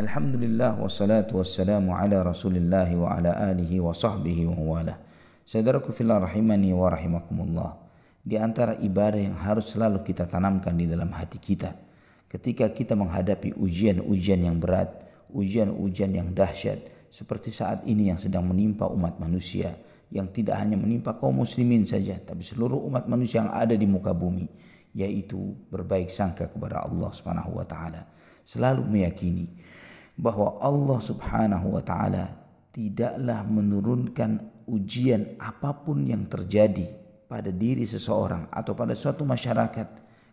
Alhamdulillah wassalatu wassalamu ala Rasulillah wa ala alihi wa sahbihi wa wala. Saudaraku fillah rahimani wa rahimakumullah. Di antara ibadah yang harus selalu kita tanamkan di dalam hati kita ketika kita menghadapi ujian-ujian yang berat, ujian-ujian yang dahsyat seperti saat ini yang sedang menimpa umat manusia, yang tidak hanya menimpa kaum muslimin saja tapi seluruh umat manusia yang ada di muka bumi, yaitu berbaik sangka kepada Allah Subhanahu wa taala. Selalu meyakini bahwa Allah Subhanahu wa taala tidaklah menurunkan ujian apapun yang terjadi pada diri seseorang atau pada suatu masyarakat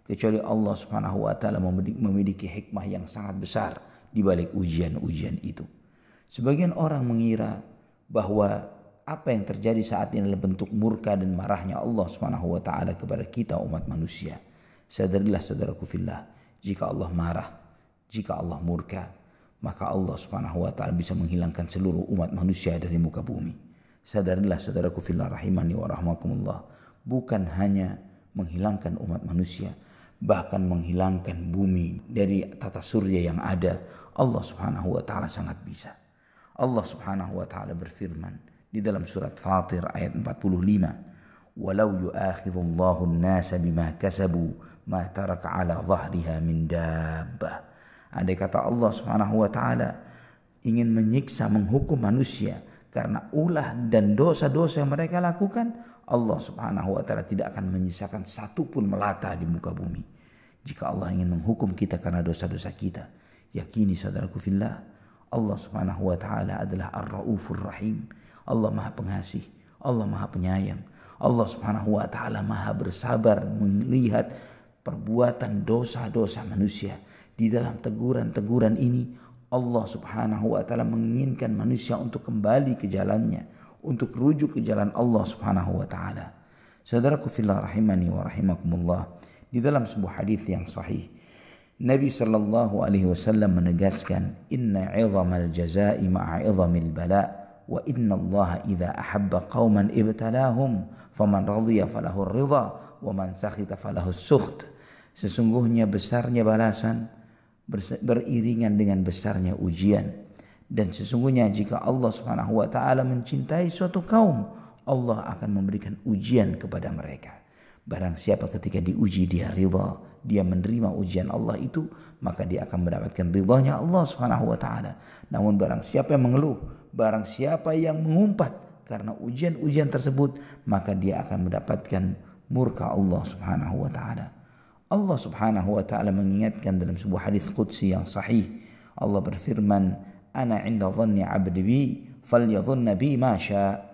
kecuali Allah Subhanahu wa taala memiliki hikmah yang sangat besar di balik ujian-ujian itu. Sebagian orang mengira bahwa apa yang terjadi saat ini adalah bentuk murka dan marahnya Allah Subhanahu wa taala kepada kita umat manusia. Sadarilah saudaraku fillah, jika Allah marah, jika Allah murka, maka Allah Subhanahu wa taala bisa menghilangkan seluruh umat manusia dari muka bumi. Sadarilah saudaraku fillah rahimani wa rahmakumullah, bukan hanya menghilangkan umat manusia, bahkan menghilangkan bumi dari tata surya yang ada. Allah Subhanahu wa taala sangat bisa. Allah Subhanahu wa taala berfirman di dalam surat Fatir ayat 45, "Walau yu'akhidullahu an-nasa bima kasabu ma taraka 'ala dhahriha min dabbah." Andai kata Allah Subhanahu wa taala ingin menyiksa, menghukum manusia karena ulah dan dosa-dosa yang mereka lakukan, Allah Subhanahu wa taala tidak akan menyisakan satu pun melata di muka bumi. Jika Allah ingin menghukum kita karena dosa-dosa kita, yakini saudaraku fillah, Allah Subhanahu wa taala adalah Ar-Raufur Rahim. Allah Maha Pengasih, Allah Maha Penyayang. Allah Subhanahu wa taala Maha bersabar melihat perbuatan dosa-dosa manusia. Di dalam teguran-teguran ini Allah Subhanahu wa taala menginginkan manusia untuk kembali ke jalannya, untuk rujuk ke jalan Allah Subhanahu wa taala. Saudaraku fillah rahimani wa rahimakumullah, di dalam sebuah hadis yang sahih Nabi sallallahu alaihi wasallam menegaskan, "Inna 'idhamal jazaa'i ma'a 'idhamil bala' wa inna Allah idza ahabba qauman ibtalahum faman radiya falahu ar-ridha wa man sakhita falahu as-sukht." Sesungguhnya besarnya balasan beriringan dengan besarnya ujian, dan sesungguhnya jika Allah Subhanahu wa taala mencintai suatu kaum, Allah akan memberikan ujian kepada mereka. Barang siapa ketika diuji dia ridha, dia menerima ujian Allah itu, maka dia akan mendapatkan ridhanya Allah Subhanahu wa taala. Namun barang siapa yang mengeluh, barang siapa yang mengumpat karena ujian-ujian tersebut, maka dia akan mendapatkan murka Allah Subhanahu wa taala. Allah Subhanahu wa taala mengingatkan dalam sebuah hadis qudsi yang sahih. Allah berfirman, "Ana 'inda dhanni 'abdi bi, falyadhunna bi ma syaa."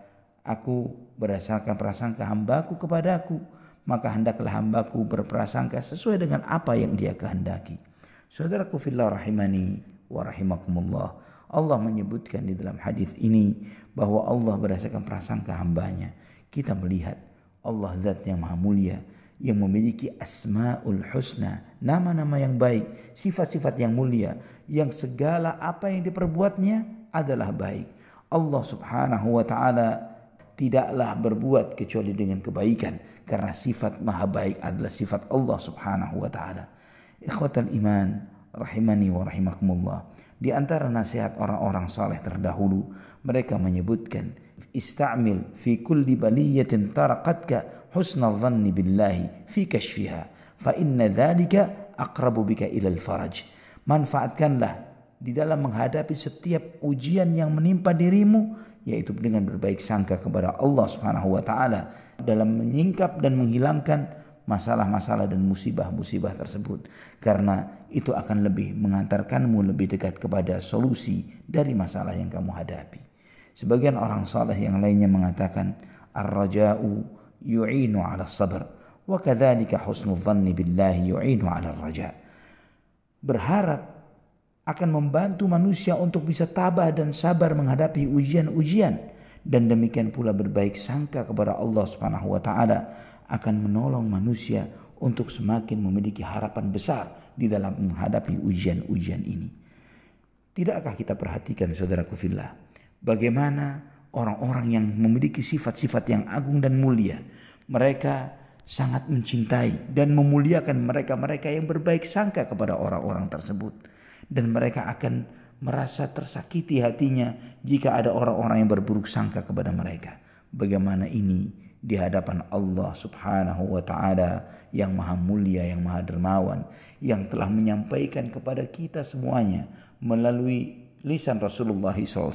Aku berdasarkan prasangka hambaku kepadaku, maka hendaklah hambaku berprasangka sesuai dengan apa yang dia kehendaki. Saudaraku fillah rahimani wa rahimakumullah, Allah menyebutkan di dalam hadis ini bahwa Allah berdasarkan prasangka hambanya. Kita melihat Allah zat yang maha mulia, yang memiliki asmaul husna, nama-nama yang baik, sifat-sifat yang mulia, yang segala apa yang diperbuatnya adalah baik. Allah Subhanahu wa taala tidaklah berbuat kecuali dengan kebaikan, karena sifat maha baik adalah sifat Allah Subhanahu wa taala. Ikhwatal iman rahimani wa rahimakumullah, di antara nasihat orang-orang saleh terdahulu, mereka menyebutkan, "Ista'mil fi kulli baliyatin taraqatka husnal dhanni billahi fi kashfiha fa inna dhalika aqrabu bika ilal faraj." Manfaatkanlah di dalam menghadapi setiap ujian yang menimpa dirimu, yaitu dengan berbaik sangka kepada Allah Subhanahu wa taala dalam menyingkap dan menghilangkan masalah-masalah dan musibah-musibah tersebut, karena itu akan lebih mengantarkanmu lebih dekat kepada solusi dari masalah yang kamu hadapi. Sebagian orang saleh yang lainnya mengatakan, "Ar-raja'u yu'inu 'ala sabr wa kadzalika husnul dhanni billahi yu'inu 'ala ar-raja'." Berharap akan membantu manusia untuk bisa tabah dan sabar menghadapi ujian-ujian, dan demikian pula berbaik sangka kepada Allah Subhanahu wa taala akan menolong manusia untuk semakin memiliki harapan besar di dalam menghadapi ujian-ujian ini. Tidakkah kita perhatikan saudaraku fillah, bagaimana orang-orang yang memiliki sifat-sifat yang agung dan mulia, mereka sangat mencintai dan memuliakan mereka-mereka yang berbaik sangka kepada orang-orang tersebut, dan mereka akan merasa tersakiti hatinya jika ada orang-orang yang berburuk sangka kepada mereka. Bagaimana ini di hadapan Allah Subhanahu wa Ta'ala yang maha mulia, yang maha dermawan, yang telah menyampaikan kepada kita semuanya melalui lisan Rasulullah SAW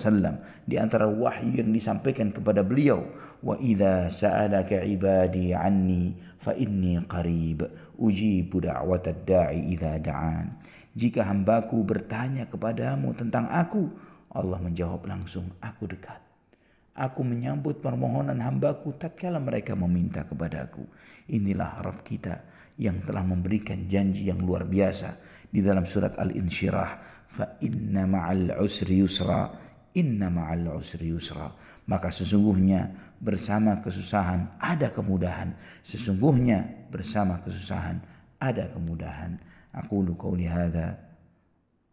di antara wahyu yang disampaikan kepada beliau, wa idza sa'alaka ibadi anni fa inni qarib ujibu da'watad da'i idza da'an. Jika hambaku bertanya kepadamu tentang aku, Allah menjawab langsung, aku dekat. Aku menyambut permohonan hambaku tatkala mereka meminta kepadaku. Inilah Rabb kita yang telah memberikan janji yang luar biasa di dalam surat Al-Insyirah. Fa inna ma'al usri yusra, inna ma'al usri yusra. Maka sesungguhnya bersama kesusahan ada kemudahan. Sesungguhnya bersama kesusahan ada kemudahan. Aqulu qawli hadza.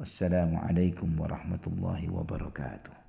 Wassalamu alaikum warahmatullahi wabarakatuh.